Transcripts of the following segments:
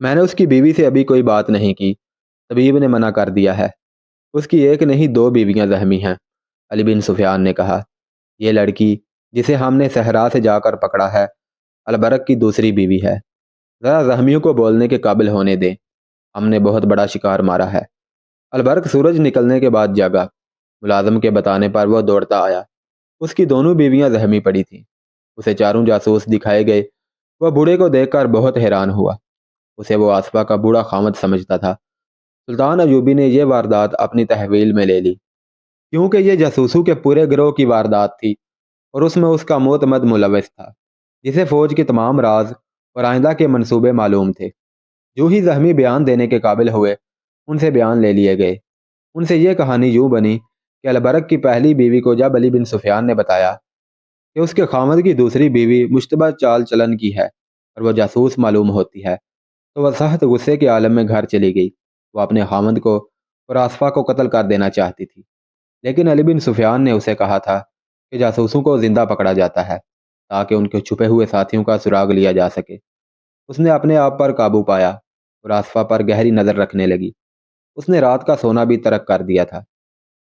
میں نے اس کی بیوی سے ابھی کوئی بات نہیں کی، طبیب نے منع کر دیا ہے۔ اس کی ایک نہیں دو بیویاں زخمی ہیں، علی بن سفیان نے کہا۔ یہ لڑکی جسے ہم نے صحرا سے جا کر پکڑا ہے البرک کی دوسری بیوی ہے۔ ذرا زخمیوں کو بولنے کے قابل ہونے دیں، ہم نے بہت بڑا شکار مارا ہے۔ البرک سورج نکلنے کے بعد جاگا۔ ملازم کے بتانے پر وہ دوڑتا آیا۔ اس کی دونوں بیویاں زخمی پڑی تھیں۔ اسے چاروں جاسوس دکھائے گئے۔ وہ بوڑھے کو دیکھ کر بہت حیران ہوا۔ اسے وہ آصفہ کا بوڑھا خامد سمجھتا تھا۔ سلطان ایوبی نے یہ واردات اپنی تحویل میں لے لی، کیونکہ یہ جاسوسوں کے پورے گروہ کی واردات تھی اور اس میں اس کا معتمد ملوث تھا، جسے فوج کے تمام راز اور آئندہ کے منصوبے معلوم تھے۔ جو ہی زخمی بیان دینے کے قابل ہوئے، ان سے بیان لے لیے گئے۔ ان سے یہ کہانی یوں بنی کہ البرک کی پہلی بیوی کو جب علی بن سفیان نے بتایا کہ اس کے خامد کی دوسری بیوی مشتبہ چال چلن کی ہے اور وہ جاسوس معلوم ہوتی ہے، تو وہ سخت غصے کے عالم میں گھر چلی گئی۔ وہ اپنے خامد کو اور آصفہ کو قتل کر دینا چاہتی تھی، لیکن علی بن سفیان نے اسے کہا تھا کہ جاسوسوں کو زندہ پکڑا جاتا ہے تاکہ ان کے چھپے ہوئے ساتھیوں کا سراغ لیا جا سکے۔ اس نے اپنے آپ پر قابو پایا اور آصفہ پر گہری نظر رکھنے لگی۔ اس نے رات کا سونا بھی ترک کر دیا تھا۔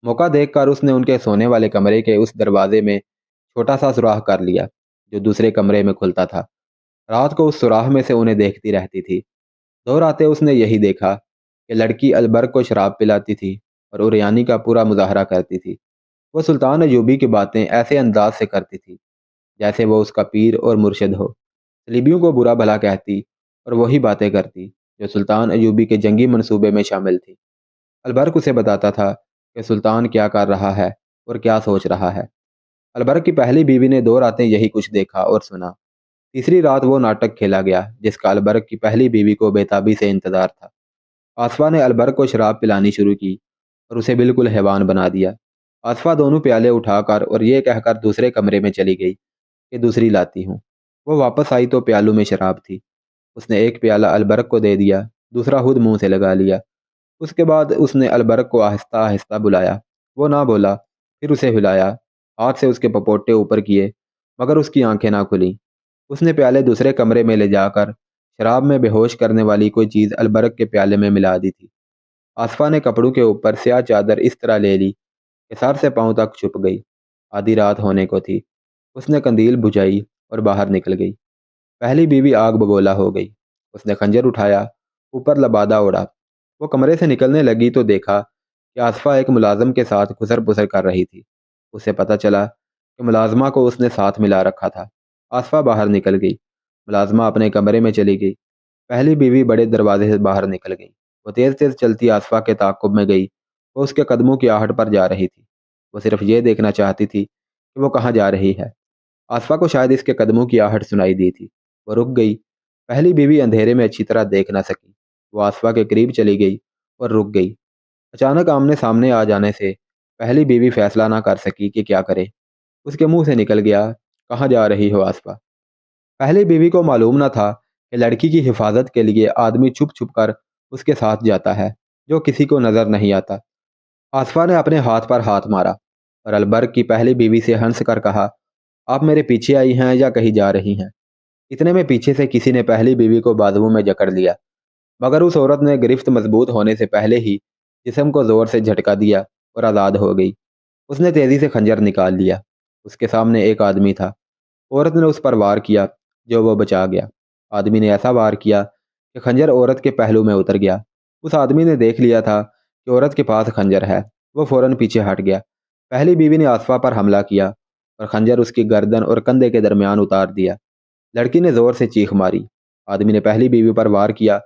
موقع دیکھ کر اس نے ان کے سونے والے کمرے کے اس دروازے میں چھوٹا سا سوراخ کر لیا جو دوسرے کمرے میں کھلتا تھا۔ رات کو اس سوراخ میں سے انہیں دیکھتی رہتی تھی۔ دو راتیں اس نے یہی دیکھا کہ لڑکی البرک کو شراب پلاتی تھی اور اوریانی کا پورا مظاہرہ کرتی تھی۔ وہ سلطان ایوبی کی باتیں ایسے انداز سے کرتی تھی جیسے وہ اس کا پیر اور مرشد ہو۔ صلیبیوں کو برا بھلا کہتی اور وہی باتیں کرتی جو سلطان ایوبی کے جنگی منصوبے میں شامل تھی۔ البرک اسے بتاتا تھا کہ سلطان کیا کر رہا ہے اور کیا سوچ رہا ہے۔ البرک کی پہلی بیوی نے 2 راتیں یہی کچھ دیکھا اور سنا۔ تیسری رات وہ ناٹک کھیلا گیا جس کا البرک کی پہلی بیوی کو بے تابی سے انتظار تھا۔ آصفہ نے البرک کو شراب پلانی شروع کی اور اسے بالکل حیوان بنا دیا۔ آصفہ دونوں پیالے اٹھا کر اور یہ کہہ کر دوسرے کمرے میں چلی گئی کہ دوسری لاتی ہوں۔ وہ واپس آئی تو پیالوں میں شراب تھی۔ اس نے ایک پیالہ البرک کو دے دیا، دوسرا خود منہ سے لگا لیا۔ اس کے بعد اس نے البرک کو آہستہ آہستہ بلایا۔ وہ نہ بولا، پھر اسے ہلایا، ہاتھ سے اس کے پپوٹے اوپر کیے، مگر اس کی آنکھیں نہ کھلیں۔ اس نے پیالے دوسرے کمرے میں لے جا کر شراب میں بے ہوش کرنے والی کوئی چیز البرک کے پیالے میں ملا دی تھی۔ آصفہ نے کپڑوں کے اوپر سیاہ چادر اس طرح لے لی کہ سر سے پاؤں تک چھپ گئی۔ آدھی رات ہونے کو تھی۔ اس نے قندیل بجھائی اور باہر نکل گئی۔ پہلی بیوی آگ بگولا ہو گئی۔ اس نے خنجر اٹھایا، اوپر لبادہ اڑا۔ وہ کمرے سے نکلنے لگی تو دیکھا کہ آصفہ ایک ملازم کے ساتھ گھسر پسر کر رہی تھی۔ اسے پتہ چلا کہ ملازمہ کو اس نے ساتھ ملا رکھا تھا۔ آصفہ باہر نکل گئی۔ ملازمہ اپنے کمرے میں چلی گئی۔ پہلی بیوی بڑے دروازے سے باہر نکل گئی۔ وہ تیز تیز چلتی آصفہ کے تعاقب میں گئی۔ وہ اس کے قدموں کی آہٹ پر جا رہی تھی۔ وہ صرف یہ دیکھنا چاہتی تھی کہ وہ کہاں جا رہی ہے۔ آصفہ کو شاید اس کے قدموں کی آہٹ سنائی دی تھی۔ وہ رک گئی۔ پہلی بیوی اندھیرے میں اچھی طرح دیکھ نہ سکی۔ وہ آصفہ کے قریب چلی گئی اور رک گئی۔ اچانک آمنے سامنے آ جانے سے پہلی بیوی فیصلہ نہ کر سکی کہ کیا کرے۔ اس کے منہ سے نکل گیا، کہاں جا رہی ہو آصفہ؟ پہلی بیوی کو معلوم نہ تھا کہ لڑکی کی حفاظت کے لیے آدمی چھپ چھپ کر اس کے ساتھ جاتا ہے جو کسی کو نظر نہیں آتا۔ آصفہ نے اپنے ہاتھ پر ہاتھ مارا اور البرک کی پہلی بیوی سے ہنس کر کہا، آپ میرے پیچھے آئی ہیں یا کہیں جا رہی ہیں؟ اتنے میں پیچھے سے کسی نے پہلی بیوی کو بازوؤں میں جکڑ لیا، مگر اس عورت نے گرفت مضبوط ہونے سے پہلے ہی جسم کو زور سے جھٹکا دیا اور آزاد ہو گئی۔ اس نے تیزی سے خنجر نکال لیا۔ اس کے سامنے ایک آدمی تھا۔ عورت نے اس پر وار کیا جو وہ بچا گیا۔ آدمی نے ایسا وار کیا کہ خنجر عورت کے پہلو میں اتر گیا۔ اس آدمی نے دیکھ لیا تھا کہ عورت کے پاس خنجر ہے۔ وہ فوراً پیچھے ہٹ گیا۔ پہلی بیوی نے آصفہ پر حملہ کیا اور خنجر اس کی گردن اور کندھے کے درمیان اتار دیا۔ لڑکی نے زور سے چیخ ماری۔ آدمی نے پہلی بیوی پر وار کیا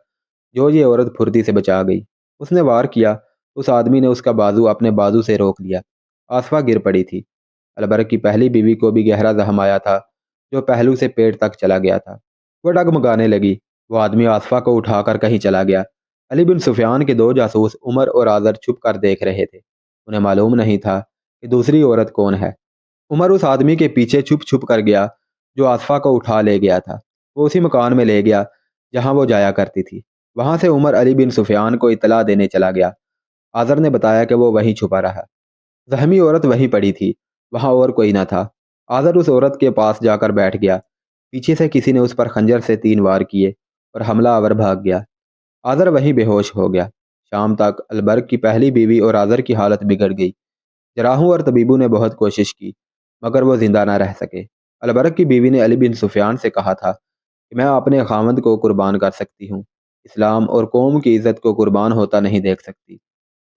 جو یہ عورت پھرتی سے بچا گئی۔ اس نے وار کیا، اس آدمی نے اس کا بازو اپنے بازو سے روک لیا۔ آصفہ گر پڑی تھی۔ البرک کی پہلی بیوی کو بھی گہرا زخم آیا تھا جو پہلو سے پیٹ تک چلا گیا تھا۔ وہ ڈگمگانے لگی۔ وہ آدمی آصفہ کو اٹھا کر کہیں چلا گیا۔ علی بن سفیان کے 2 جاسوس عمر اور آذر چھپ کر دیکھ رہے تھے۔ انہیں معلوم نہیں تھا کہ دوسری عورت کون ہے۔ عمر اس آدمی کے پیچھے چھپ چھپ کر گیا جو آصفہ کو اٹھا لے گیا تھا۔ وہ اسی مکان میں لے گیا جہاں وہ جایا کرتی تھی۔ وہاں سے عمر علی بن سفیان کو اطلاع دینے چلا گیا۔ آذر نے بتایا کہ وہ وہیں چھپا رہا۔ زخمی عورت وہیں پڑی تھی، وہاں اور کوئی نہ تھا۔ آذر اس عورت کے پاس جا کر بیٹھ گیا۔ پیچھے سے کسی نے اس پر خنجر سے 3 وار کیے اور حملہ آور بھاگ گیا۔ آذر وہیں بے ہوش ہو گیا۔ شام تک البرگ کی پہلی بیوی اور آذر کی حالت بگڑ گئی۔ جراحوں اور طبیبوں نے بہت کوشش کی مگر وہ زندہ نہ رہ سکے۔ البرگ کی بیوی نے علی بن سفیان سے کہا تھا کہ میں اپنے خاوند کو قربان کر سکتی ہوں، اسلام اور قوم کی عزت کو قربان ہوتا نہیں دیکھ سکتی۔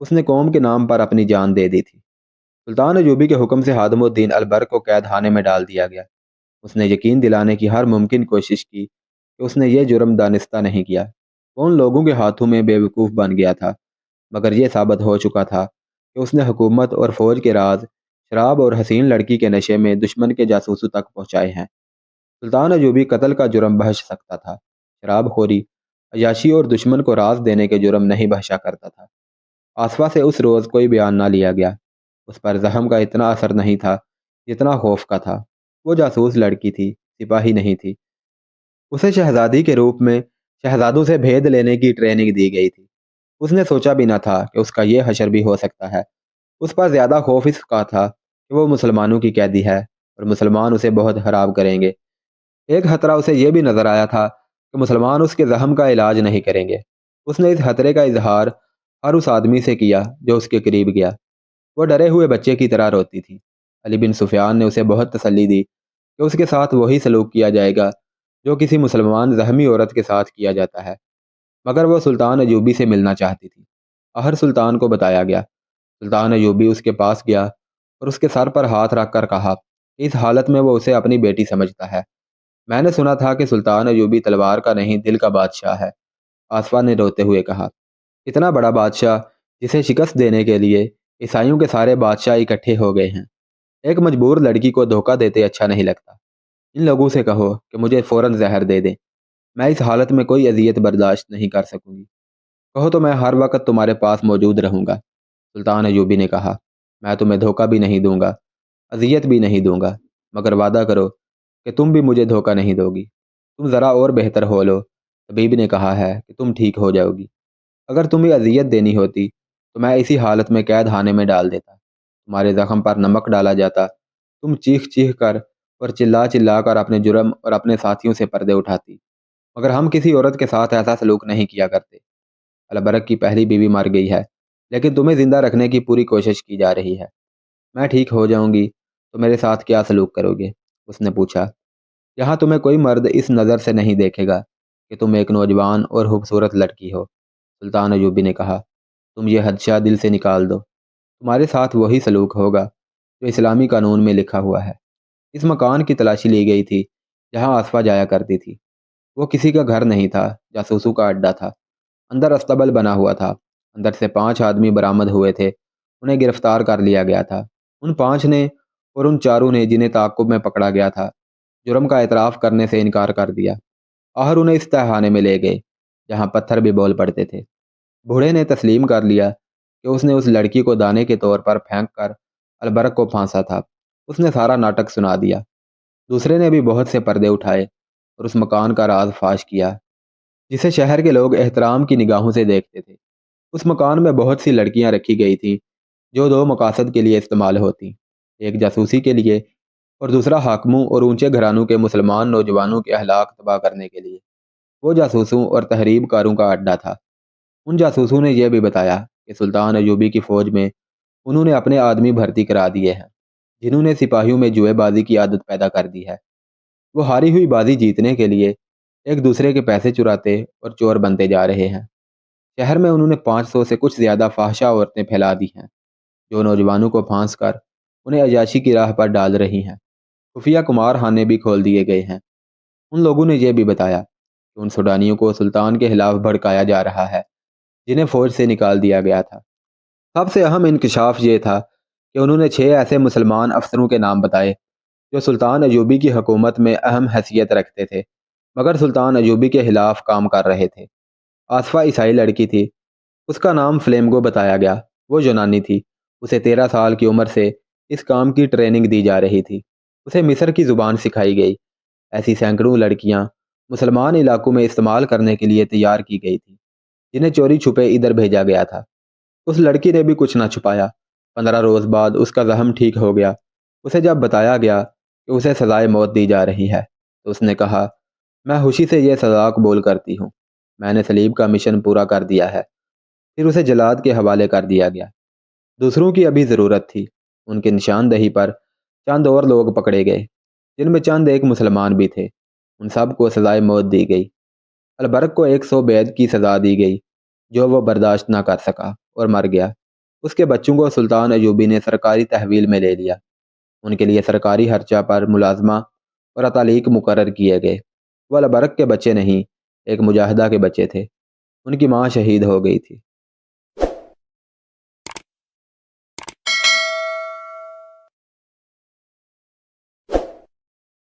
اس نے قوم کے نام پر اپنی جان دے دی تھی۔ سلطان ایوبی کے حکم سے خادم الدین البرگ کو قید خانے میں ڈال دیا گیا۔ اس نے یقین دلانے کی ہر ممکن کوشش کی کہ اس نے یہ جرم دانستہ نہیں کیا۔ وہ ان لوگوں کے ہاتھوں میں بے وقوف بن گیا تھا، مگر یہ ثابت ہو چکا تھا کہ اس نے حکومت اور فوج کے راز شراب اور حسین لڑکی کے نشے میں دشمن کے جاسوسوں تک پہنچائے ہیں۔ سلطان ایوبی قتل کا جرم بخش سکتا تھا، شراب خوری، عیاشی اور دشمن کو راز دینے کے جرم نہیں بخشا کرتا تھا۔ آصفہ سے اس روز کوئی بیان نہ لیا گیا۔ اس پر زخم کا اتنا اثر نہیں تھا جتنا خوف کا تھا۔ وہ جاسوس لڑکی تھی، سپاہی نہیں تھی۔ اسے شہزادی کے روپ میں شہزادوں سے بھید لینے کی ٹریننگ دی گئی تھی۔ اس نے سوچا بھی نہ تھا کہ اس کا یہ حشر بھی ہو سکتا ہے۔ اس پر زیادہ خوف اس کا تھا کہ وہ مسلمانوں کی قیدی ہے اور مسلمان اسے بہت خراب کریں گے۔ ایک خطرہ اسے یہ بھی نظر آیا تھا کہ مسلمان اس کے زخم کا علاج نہیں کریں گے۔ اس نے اس خطرے کا اظہار ہر اس آدمی سے کیا جو اس کے قریب گیا۔ وہ ڈرے ہوئے بچے کی طرح روتی تھی۔ علی بن سفیان نے اسے بہت تسلی دی کہ اس کے ساتھ وہی سلوک کیا جائے گا جو کسی مسلمان زخمی عورت کے ساتھ کیا جاتا ہے، مگر وہ سلطان ایوبی سے ملنا چاہتی تھی۔ آخر سلطان کو بتایا گیا۔ سلطان ایوبی اس کے پاس گیا اور اس کے سر پر ہاتھ رکھ کر کہا، اس حالت میں وہ اسے اپنی بیٹی سمجھتا ہے۔ میں نے سنا تھا کہ سلطان ایوبی تلوار کا نہیں دل کا بادشاہ ہے۔ آصفہ نے روتے ہوئے کہا، اتنا بڑا بادشاہ جسے شکست دینے کے لیے عیسائیوں کے سارے بادشاہ اکٹھے ہو گئے ہیں۔ ایک مجبور لڑکی کو دھوکہ دیتے اچھا نہیں لگتا۔ ان لوگوں سے کہو کہ مجھے فوراً زہر دے دیں۔ میں اس حالت میں کوئی اذیت برداشت نہیں کر سکوں گی۔ کہو تو میں ہر وقت تمہارے پاس موجود رہوں گا۔ سلطان ایوبی نے کہا، میں تمہیں دھوکہ بھی نہیں دوں گا، اذیت بھی نہیں دوں گا، مگر وعدہ کرو کہ تم بھی مجھے دھوکہ نہیں دو گی۔ تم ذرا اور بہتر ہو لو۔ طبیب نے کہا ہے کہ تم ٹھیک ہو جاؤ گی۔ اگر تمہیں اذیت دینی ہوتی تو میں اسی حالت میں قید خانے میں ڈال دیتا، تمہارے زخم پر نمک ڈالا جاتا، تم چیخ چیخ کر اور چلا چلا کر اپنے جرم اور اپنے ساتھیوں سے پردے اٹھاتی، مگر ہم کسی عورت کے ساتھ ایسا سلوک نہیں کیا کرتے۔ البرگ کی پہلی بیوی مر گئی ہے، لیکن تمہیں زندہ رکھنے کی پوری کوشش کی جا رہی ہے۔ میں ٹھیک ہو جاؤں گی تو میرے ساتھ کیا سلوک کرو گے؟ اس نے پوچھا۔ یہاں تمہیں کوئی مرد اس نظر سے نہیں دیکھے گا کہ تم ایک نوجوان اور خوبصورت لڑکی ہو۔ سلطان ایوبی نے کہا، تم یہ خدشہ دل سے نکال دو۔ تمہارے ساتھ وہی سلوک ہوگا جو اسلامی قانون میں لکھا ہوا ہے۔ اس مکان کی تلاشی لی گئی تھی جہاں آصفہ جایا کرتی تھی۔ وہ کسی کا گھر نہیں تھا، جاسوسوں کا اڈا تھا۔ اندر استبل بنا ہوا تھا۔ اندر سے 5 آدمی برآمد ہوئے تھے۔ انہیں گرفتار کر لیا گیا تھا۔ ان 5 نے اور ان 4 نے جنہیں تعاقب میں پکڑا گیا تھا، جرم کا اعتراف کرنے سے انکار کر دیا۔ آخر انہیں اس تہخانے میں لے گئے جہاں پتھر بھی بول پڑتے تھے۔ بوڑھے نے تسلیم کر لیا کہ اس نے اس لڑکی کو دانے کے طور پر پھینک کر البرگ کو پھانسا تھا۔ اس نے سارا ناٹک سنا دیا۔ دوسرے نے بھی بہت سے پردے اٹھائے اور اس مکان کا راز فاش کیا جسے شہر کے لوگ احترام کی نگاہوں سے دیکھتے تھے۔ اس مکان میں بہت سی لڑکیاں رکھی گئی تھیں جو 2 مقاصد کے لیے استعمال ہوتی، ایک جاسوسی کے لیے اور دوسرا حاکموں اور اونچے گھرانوں کے مسلمان نوجوانوں کے اخلاق تباہ کرنے کے لیے۔ وہ جاسوسوں اور تحریب کاروں کا اڈا تھا۔ ان جاسوسوں نے یہ بھی بتایا کہ سلطان ایوبی کی فوج میں انہوں نے اپنے آدمی بھرتی کرا دیے ہیں جنہوں نے سپاہیوں میں جوئے بازی کی عادت پیدا کر دی ہے۔ وہ ہاری ہوئی بازی جیتنے کے لیے ایک دوسرے کے پیسے چراتے اور چور بنتے جا رہے ہیں۔ شہر میں انہوں نے 500 سے کچھ زیادہ فحشہ عورتیں پھیلا دی ہیں جو نوجوانوں کو پھانس کر انہیں عیاشی کی راہ پر ڈال رہی ہیں۔ خفیہ کمار خانے بھی کھول دیے گئے ہیں۔ ان لوگوں نے یہ بھی بتایا کہ ان سوڈانیوں کو سلطان کے خلاف بھڑکایا جا رہا ہے جنہیں فوج سے نکال دیا گیا تھا۔ سب سے اہم انکشاف یہ تھا کہ انہوں نے 6 ایسے مسلمان افسروں کے نام بتائے جو سلطان ایوبی کی حکومت میں اہم حیثیت رکھتے تھے مگر سلطان ایوبی کے خلاف کام کر رہے تھے۔ آصفہ عیسائی لڑکی تھی۔ اس کا نام فلیمگو بتایا گیا۔ وہ یونانی تھی۔ اسے 13 سال کی عمر سے اس کام کی ٹریننگ دی جا رہی تھی۔ اسے مصر کی زبان سکھائی گئی۔ ایسی سینکڑوں لڑکیاں مسلمان علاقوں میں استعمال کرنے کے لیے تیار کی گئی تھی جنہیں چوری چھپے ادھر بھیجا گیا تھا۔ اس لڑکی نے بھی کچھ نہ چھپایا۔ 15 روز بعد اس کا زخم ٹھیک ہو گیا۔ اسے جب بتایا گیا کہ اسے سزائے موت دی جا رہی ہے تو اس نے کہا، میں خوشی سے یہ سزا قبول کرتی ہوں۔ میں نے سلیب کا مشن پورا کر دیا ہے۔ پھر اسے جلاد کے حوالے کر دیا گیا۔ دوسروں کی ابھی ضرورت تھی۔ ان کی نشاندہی پر چند اور لوگ پکڑے گئے، جن میں چند ایک مسلمان بھی تھے۔ ان سب کو سزائے موت دی گئی۔ البرق کو 100 بیعت کی سزا دی گئی، جو وہ برداشت نہ کر سکا اور مر گیا۔ اس کے بچوں کو سلطان ایوبی نے سرکاری تحویل میں لے لیا۔ ان کے لیے سرکاری خرچہ پر ملازمہ اور اتالیق مقرر کیے گئے۔ وہ البرق کے بچے نہیں، ایک مجاہدہ کے بچے تھے۔ ان کی ماں شہید ہو گئی تھی۔